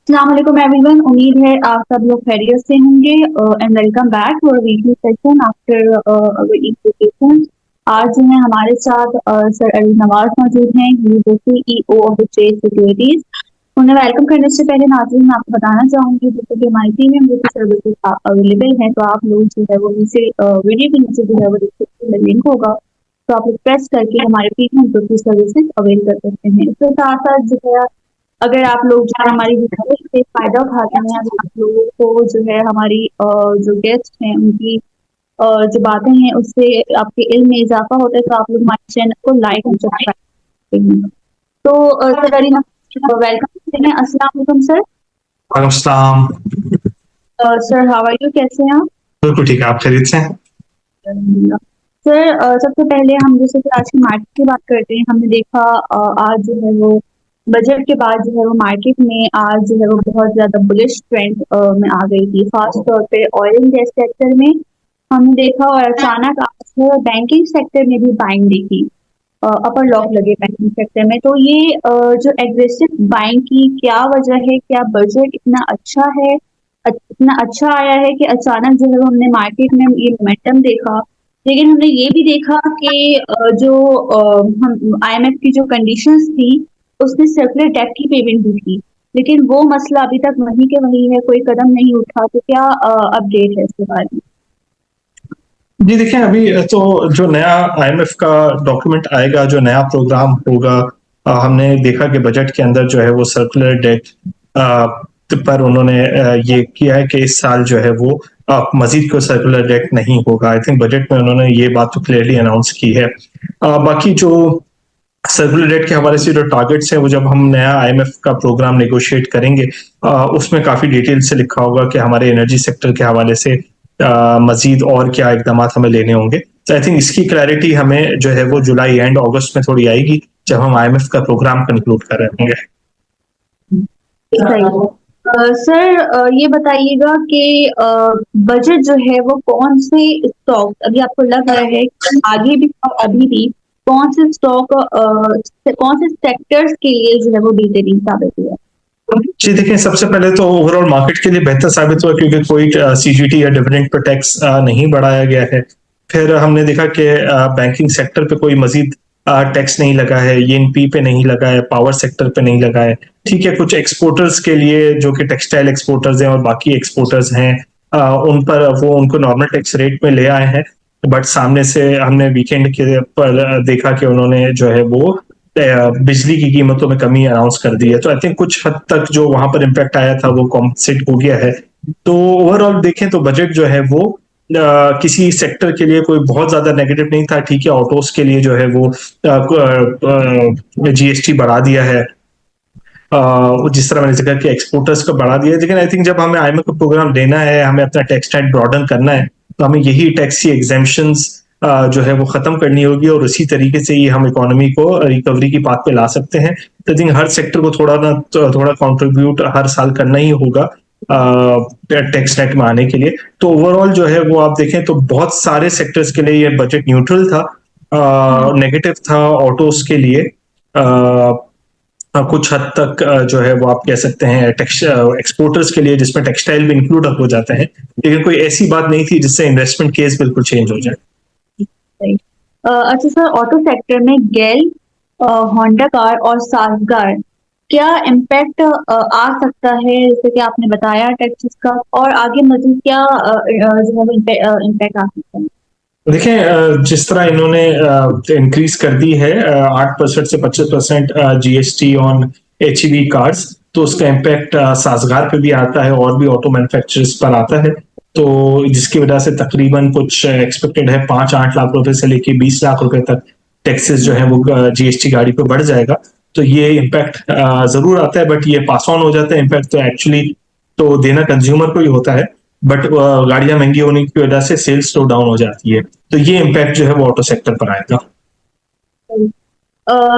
अस्सलाम वालेकुम एवरीवन। उम्मीद है आप सब लोग खैरियत से होंगे and welcome back to weekly session after vacation. आज जो है हमारे साथ सर अली नवाज मौजूद हैं। He is the CEO of the trade securities. उन्हें वेलकम करने से पहले नाज़रीन मैं आपको बताना चाहूंगी जैसे कि हमारी टीम में जो सर्विसेज अवेलेबल हैं, तो आप लोग जो है वो नीचे वीडियो के नीचे जो है वो डिस्क्रिप्शन में लिंक होगा, तो आप लोग प्रेस करके हमारे प्रीमियम जो सर्विसेज अवेल कर सकते हैं। इसके साथ साथ जो है अगर आप लोग जो है हमारी रिसर्च से फायदा उठाते हैं, अगर आप लोगों को जो है हमारी जो गेस्ट हैं उनकी जो बातें हैं उससे आपके इल्म में इजाफा होता है, तो आप लोग हमारे चैनल को लाइक और सब्सक्राइब करते हैं। तो सर अरीना वेलकम करते हैं। अस्सलाम वालेकुम सर। वालेकुम सलाम। सर हाउ आर यू, कैसे हैं आप? बिल्कुल ठीक है, आप खैरियत से हैं? अल्हम्दुलिल्लाह। सर सबसे पहले हम जैसे कि आज की मार्केट की बात करते हैं। हमने देखा आज जो है वो बजट के बाद जो है वो मार्केट में आज जो है वो बहुत ज्यादा बुलिश ट्रेंड में आ गई थी। खास तौर पे ऑयल एंड गैस सेक्टर में हमने देखा, और अचानक आज जो है बैंकिंग सेक्टर में भी बाइंग देखी, अपर लॉक लगे बैंकिंग सेक्टर में। तो ये जो एग्रेसिव बाइंग की क्या वजह है? क्या बजट इतना अच्छा है, इतना अच्छा आया है कि अचानक जो है वो हमने मार्केट में ये मोमेंटम देखा? लेकिन हमने ये भी देखा कि जो हम आईएमएफ की जो कंडीशंस थी उसमें सर्कुलर डेट की पेमेंट भी थी, लेकिन वो मसला अभी तक वहीं के वहीं है, कोई कदम नहीं उठा। तो क्या अपडेट है इसके बारे में? जी देखिए, अभी तो जो नया आईएमएफ का डॉक्यूमेंट आएगा, जो नया प्रोग्राम होगा, हमने देखा कि बजट के अंदर जो है वो सर्कुलर डेट पर उन्होंने ये किया है कि इस साल जो है वो मजीद कोई सर्कुलर डेट नहीं होगा। आई थिंक बजट में उन्होंने ये बात तो क्लियरली अनाउंस की है। बाकी जो सर्कुलर डेट के हवाले से जो टारगेट्स हैं, वो जब हम नया आईएमएफ का प्रोग्राम नेगोशिएट करेंगे, उसमें काफी डिटेल से लिखा होगा कि हमारे एनर्जी सेक्टर के हवाले से मजीद और क्या इकदाम हमें लेने होंगे। तो आई थिंक इसकी क्लैरिटी हमें जो है वो जुलाई एंड अगस्त में थोड़ी आएगी, जब हम आईएमएफ का प्रोग्राम कंक्लूड कर रहे होंगे। सही। सर ये बताइएगा कि बजट जो है वो कौन से स्टॉक अभी आपको लग रहा है कि आगे भी और अभी भी कौन से स्टॉक कौन से सेक्टर्स के लिए जो है वो बेहतरीन साबित हुआ? जी देखिए, सबसे पहले तो ओवरऑल मार्केट के लिए बेहतर साबित हुआ, क्योंकि कोई सीजीटी या डिविडेंड पर टैक्स नहीं बढ़ाया गया है। फिर हमने देखा कि बैंकिंग सेक्टर पे कोई मजीद टैक्स नहीं लगा है, ईएनपी पे नहीं लगा है, पावर सेक्टर पे नहीं लगा है। ठीक है, कुछ एक्सपोर्टर्स के लिए जो कि टेक्सटाइल एक्सपोर्टर्स हैं और बाकी एक्सपोर्टर्स हैं, उन पर वो उनको नॉर्मल टैक्स रेट में ले आए हैं। बट सामने से हमने वीकेंड के पर देखा कि उन्होंने जो है वो बिजली की कीमतों में कमी अनाउंस कर दी है। तो आई थिंक कुछ हद तक जो वहां पर इम्पैक्ट आया था वो कॉम्पनसेट हो गया है। तो ओवरऑल देखें तो बजट जो है वो किसी सेक्टर के लिए कोई बहुत ज्यादा नेगेटिव नहीं था। ठीक है, ऑटोस के लिए जो है वो जीएसटी बढ़ा दिया है, जिस तरह मैंने जिक्र किया एक्सपोर्टर्स को बढ़ा दिया है। लेकिन आई थिंक जब हमें आईएमएफ का प्रोग्राम लेना है, हमें अपना टैक्स नेट ब्रॉडन करना है, तो हमें यही टैक्सी एग्जेम्पशंस जो है वो खत्म करनी होगी, और उसी तरीके से ही हम इकोनॉमी को रिकवरी की पाथ पे ला सकते हैं। तो आई थिंक हर सेक्टर को थोड़ा ना थोड़ा कंट्रीब्यूट हर साल करना ही होगा टैक्स नेट में आने के लिए। तो ओवरऑल जो है वो आप देखें तो बहुत सारे सेक्टर्स के लिए ये बजट न्यूट्रल था। नेगेटिव था ऑटोस के लिए, कुछ हद तक जो है वो आप कह सकते हैं एक्सपोर्टर्स के लिए, जिसमें टेक्सटाइल भी इंक्लूड हो जाते हैं। लेकिन कोई ऐसी बात नहीं थी जिससे इन्वेस्टमेंट केस बिल्कुल चेंज हो जाए। सही। अच्छा सर, ऑटो सेक्टर में गेल, होंडा कार और सासगार, क्या इम्पैक्ट आ सकता है जैसे कि आपने बताया टैक्सेस का, और आगे मजीद क्या जो है इम्पैक्ट आ सकता है? देखिए, जिस तरह इन्होंने इंक्रीज कर दी है 8% से 25% जीएसटी ऑन एचईवी कार्स, तो उसका इम्पैक्ट साजगार पे भी आता है और भी ऑटो मैन्युफैक्चरर्स पर आता है। तो जिसकी वजह से तकरीबन कुछ एक्सपेक्टेड है 5-8 लाख रुपए से लेके 20 लाख रुपए तक टैक्सेस जो है वो जीएसटी गाड़ी पे बढ़ जाएगा। तो ये इम्पैक्ट जरूर आता है, बट ये पास ऑन हो जाता है। इम्पैक्ट तो एक्चुअली तो देना कंज्यूमर को ही होता है, बट गाड़ियां महंगी होने की वजह से सेल्स स्लो डाउन हो जाती है। तो ये इम्पैक्ट जो है वो ऑटो सेक्टर पर आएगा।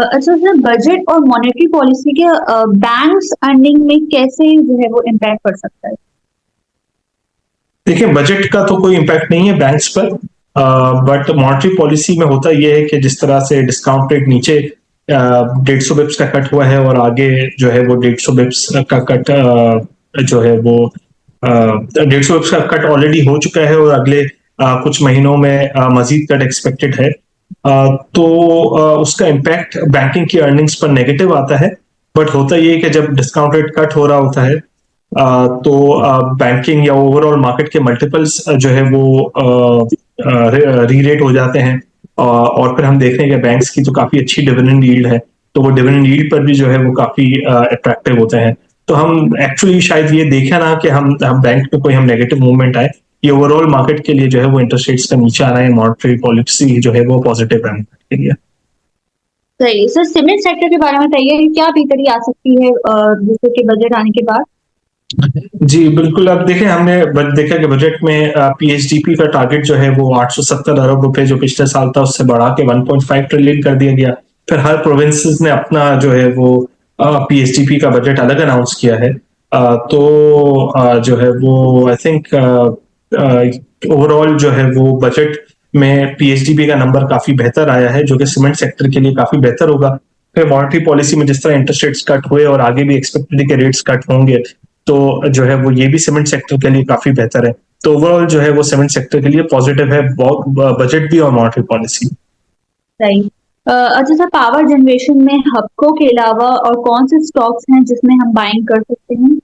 अच्छा सर, बजट और मॉनेटरी पॉलिसी के बैंक्स अर्निंग में कैसे जो है वो इम्पैक्ट पड़ सकता है? देखिए, बजट का तो कोई इम्पैक्ट नहीं है बैंक्स पर, बट मॉनेटरी पॉलिसी में होता यह है कि जिस तरह से डिस्काउंट रेट नीचे 150 बिप्स का कट हुआ है और आगे जो है वो 150 बिप्स का कट जो है वो 150 बिप्स का कट ऑलरेडी हो चुका है और अगले कुछ महीनों में मजीद कट एक्सपेक्टेड है। तो उसका इम्पैक्ट बैंकिंग की अर्निंग्स पर नेगेटिव आता है। बट होता ये है कि जब डिस्काउंट रेट कट हो रहा होता है तो बैंकिंग या ओवरऑल मार्केट के मल्टीपल्स जो है वो री रेट हो जाते हैं। और फिर हम देख रहे हैं कि बैंक्स की तो काफी अच्छी डिविडेंड यील्ड है, तो वो डिविडेंड यील्ड पर भी जो है वो काफी अट्रैक्टिव होते हैं। तो हम एक्चुअली शायद ये देखें ना कि हम बैंक में कोई हम नेगेटिव मूवमेंट आए, ये ओवरऑल मार्केट के लिए जो है वो इंटरेस्ट रेट्स का नीचे आना है, मॉनेटरी पॉलिसी जो है वो पॉजिटिव है मार्केट के लिए। सही सर, सीमेंट सेक्टर के बारे में बताइए कि क्या बेहतरी आ सकती है जैसे कि बजट आने के बाद। जी बिल्कुल, अब देखें हमने देखा कि बजट में पीएचडीपी का टारगेट जो है वो 870 अरब रुपए जो पिछले साल था उससे बढ़ा के 1.5 ट्रिलियन कर दिया गया। फिर हर प्रोविंसेस ने अपना जो है वो पीएचडीपी का बजट अलग अनाउंस किया है। तो जो है वो आई थिंक ओवरऑल जो है वो बजट में पीएचडीपी का नंबर काफी बेहतर आया है, जो कि सीमेंट सेक्टर के लिए काफी बेहतर होगा। फिर मॉनेटरी पॉलिसी में जिस तरह इंटरेस्ट रेट्स कट हुए और आगे भी एक्सपेक्टेड के रेट्स कट होंगे, तो जो है वो ये भी सीमेंट सेक्टर के लिए काफी बेहतर है। तो ओवरऑल जो है वो सीमेंट सेक्टर के लिए पॉजिटिव है, बजट भी और मॉनेटरी पॉलिसी। सही। अच्छा सर, पावर जनरेशन में हबको के अलावा और कौन से स्टॉक्स हैं जिसमें हम बाइंग कर सकते हैं।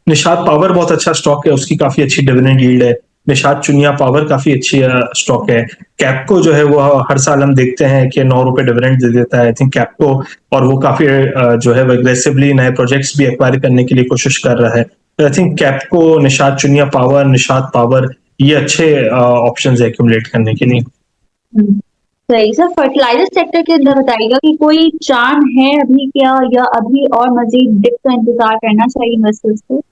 निषाद पावर बहुत अच्छा स्टॉक है, उसकी काफी अच्छी डिविडेंड यील्ड है। निषाद चुनिया पावर काफी अच्छी स्टॉक है। कैप्को जो है वो हर साल हम देखते हैं कि 9 रुपए डिविडेंड दे देता है, आई थिंक कैप्को। और वो काफी जो है वो एग्रेसिवली नए प्रोजेक्ट्स भी एक्वायर करने के लिए कोशिश कर रहा है। आई थिंक कैप्को, निषाद चुनिया पावर, निषाद पावर, ये अच्छे ऑप्शंस है एक्यूमुलेट करने के लिए। हम्म, सही सर, फर्टिलाइजर सेक्टर के अंदर बताइएगा कि कोई चांद है अभी क्या, या अभी और मजीद डिप का इंतजार करना चाहिए इन्वेस्टर्स को।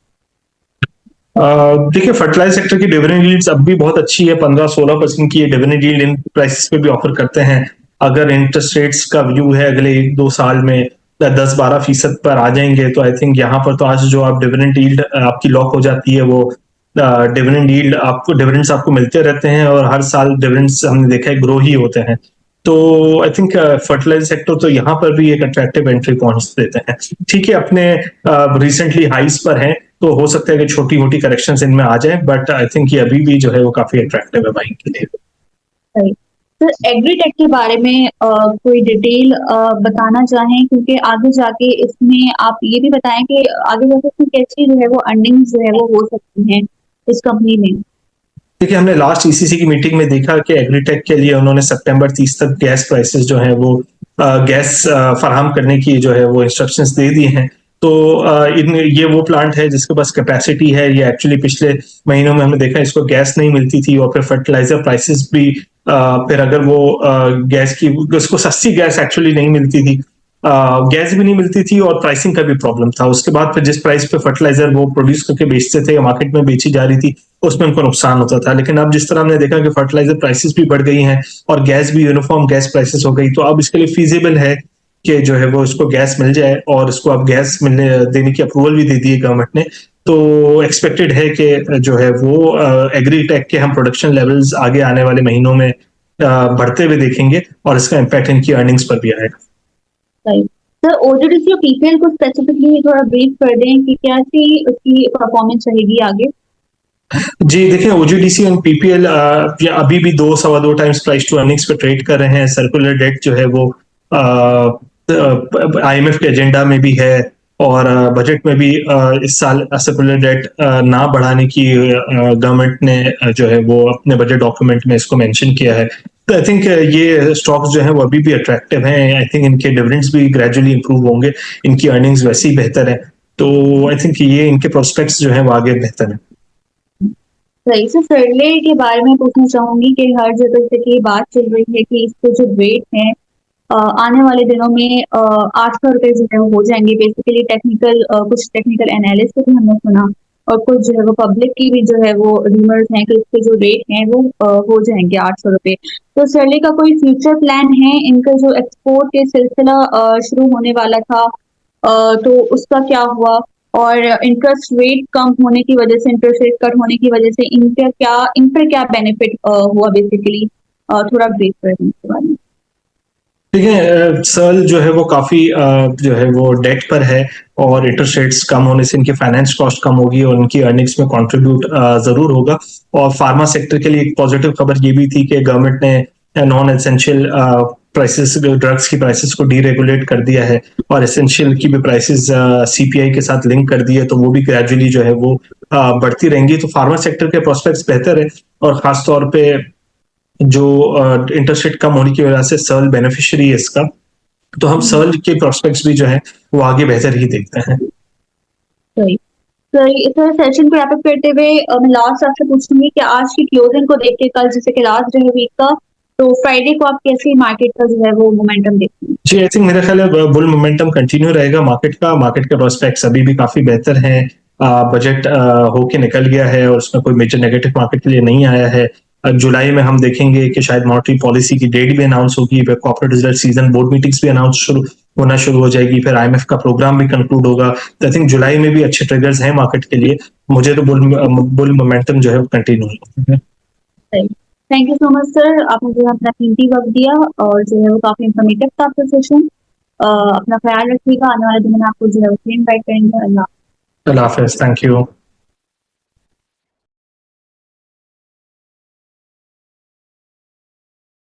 देखिए फर्टिलाइजर सेक्टर की डिविडेंड यील्ड्स अब भी बहुत अच्छी है, 15-16% की डिविडेंड यील्ड इन प्राइसेस पे भी ऑफर करते हैं। अगर इंटरेस्ट रेट्स का व्यू है अगले 1-2 साल में 10-12% पर आ जाएंगे, तो आई थिंक यहाँ पर तो आज जो आप डिविडेंड यील्ड आपकी लॉक हो जाती है, वो डिविडेंड यील्ड आपको डिविडेंड्स आपको मिलते रहते हैं और हर साल डिविडेंड्स हमने देखा है ग्रो ही होते हैं। तो आई थिंक फर्टिलाइजर सेक्टर तो यहाँ पर भी एक अट्रैक्टिव एंट्री पॉइंट्स देते हैं। ठीक है, अपने रिसेंटली हाइस पर हैं, तो हो सकता है कि छोटी मोटी करेक्शंस इनमें आ जाए, बट आई थिंक ये अभी भी जो है वो काफी अट्रैक्टिव है बाइंग के लिए। सही सर, एग्रीटेक के बारे में कोई डिटेल बताना चाहें, क्योंकि आगे जाके इसमें आप ये भी बताएं कि आगे जाके इसमें कैसी जो है वो अर्निंग्स जो है वो हो सकती हैं इस कंपनी में। देखिए हमने लास्ट ईसीसी की मीटिंग में देखा कि एग्रीटेक के लिए उन्होंने सितंबर 30 तक गैस प्राइसेस जो है वो गैस फराहम करने की जो है वो इंस्ट्रक्शंस दे दी हैं। तो इन ये वो प्लांट है जिसके पास कैपेसिटी है। ये एक्चुअली पिछले महीनों में हमने देखा इसको गैस नहीं मिलती थी और फिर फर्टिलाइजर प्राइसेस भी फिर अगर वो गैस की उसको सस्ती गैस एक्चुअली नहीं मिलती थी, गैस भी नहीं मिलती थी और प्राइसिंग का भी प्रॉब्लम था। उसके बाद फिर जिस प्राइस पे फर्टिलाइजर वो प्रोड्यूस करके बेचते थे, मार्केट में बेची जा रही थी, उसमें उनको नुकसान होता था। लेकिन अब जिस तरह हमने देखा कि फर्टिलाइजर प्राइसेस भी बढ़ गई हैं और गैस भी यूनिफॉर्म गैस प्राइसेस हो गई, तो अब इसके लिए फीजिबल है कि जो है वो इसको गैस मिल जाए और इसको अब गैस मिलने देने की अप्रूवल भी दे दी है गवर्नमेंट ने। तो एक्सपेक्टेड है कि जो है वो एग्रीटेक के हम प्रोडक्शन लेवल्स आगे आने वाले महीनों में बढ़ते हुए देखेंगे और इसका इम्पैक्ट इनकी अर्निंग्स पर भी आएगा। राइट सर, ओटीडीसी और पीपीएल को स्पेसिफिकली थोड़ा ब्रीफ कर दें कि कैसी उसकी परफॉर्मेंस रहेगी आगे। जी देखिए, ओजीडीसी और पीपीएल अभी भी 2-2.25 टाइम्स प्राइस टू अर्निंग्स पे ट्रेड कर रहे हैं। सर्कुलर डेट जो है वो आईएमएफ के एजेंडा में भी है और बजट में भी इस साल सर्कुलर डेट ना बढ़ाने की गवर्नमेंट ने जो है वो अपने बजट डॉक्यूमेंट में इसको मेंशन किया है। तो आई थिंक ये स्टॉक्स जो है वो अभी भी अट्रैक्टिव हैं। आई थिंक इनके डिविडेंड्स भी ग्रेजुअली इंप्रूव होंगे, इनकी अर्निंग्स वैसे ही बेहतर है। तो आई थिंक ये इनके प्रोस्पेक्ट्स जो है वो आगे बेहतर है। सही से फर्ले के बारे में पूछना चाहूंगी कि हर जगह से की बात चल रही है कि इसके जो रेट है आने वाले दिनों में 800 रुपए जो है वो हो जाएंगे। बेसिकली टेक्निकल कुछ टेक्निकल एनालिस्ट भी हमने सुना और कुछ जो है वो पब्लिक की भी जो है वो रूमर्स हैं कि इसके जो रेट हैं वो हो जाएंगे 800 रुपए। तो सरले का कोई फ्यूचर प्लान है? इनका जो एक्सपोर्ट के सिलसिला शुरू होने वाला था तो उसका क्या हुआ? और इंटरेस्ट रेट कम होने की वजह से, इंटरेस्ट रेट कट होने की वजह से इन पर क्या बेनिफिट हुआ बेसिकली? थोड़ा ब्रीफ कर दें इसके बारे में। देखिए सर्ल जो है वो काफ़ी जो है वो डेट पर है और इंटरेस्ट रेट्स कम होने से इनकी फाइनेंस कॉस्ट कम होगी और इनकी अर्निंग्स में कंट्रीब्यूट ज़रूर होगा। और फार्मा सेक्टर के लिए एक पॉजिटिव खबर ये भी थी कि गवर्नमेंट ने नॉन एसेंशियल प्राइसेस ड्रग्स की प्राइसेस को डीरेगुलेट कर दिया है और एसेंशियल की भी प्राइसेस सीपीआई के साथ लिंक कर दी है, तो वो भी ग्रेजुअली जो है वो बढ़ती रहेंगी। तो फार्मा सेक्टर के प्रोस्पेक्ट्स बेहतर है और खास तौर पे जो इंटरेस्ट रेट कम होने की वजह से सर्ल बेनिफिशियरी है इसका, तो हम सर्ल के प्रोस्पेक्ट्स भी जो है वो आगे बेहतर ही देखते हैं। सही। सही सर, सेशन को रैप अप करते हुए मैं लास्ट आपसे पूछूंगी कि आज की क्लोजिंग को देख के कल जैसे कि लास्ट रहे वीक का, तो फ्राइडे को आप कैसे मार्केट का जो है वो मोमेंटम देखते हैं? जी, आई थिंक मेरा ख्याल है बुल मोमेंटम कंटिन्यू रहेगा मार्केट के प्रोस्पेक्ट्स अभी भी काफ़ी बेहतर हैं। बजट होके निकल गया है और उसमें कोई मेजर नेगेटिव मार्केट के लिए नहीं आया है। जुलाई में हम देखेंगे कि शायद मॉनेटरी पॉलिसी की डेट भी अनाउंस होगी, फिर corporate result season board meetings भी होना शुरू हो जाएगी, फिर आईएमएफ का प्रोग्राम भी कंक्लूड होगा। तो आई थिंक जुलाई में भी अच्छे ट्रिगर्स हैं मार्केट के लिए। मुझे तो बुल मोमेंटम जो है वो कंटिन्यू है। सही। Thank you so much sir, आपने जो है अपना कीमती वक्त दिया और जो है वो काफी इंफॉर्मेटिव था आपका सेशन। अपना ख्याल रखिएगा, आने वाले दिनों में आपको जो है वो इनवाइट करेंगे। अल्लाह। अल्लाह हाफिज़, थैंक यू।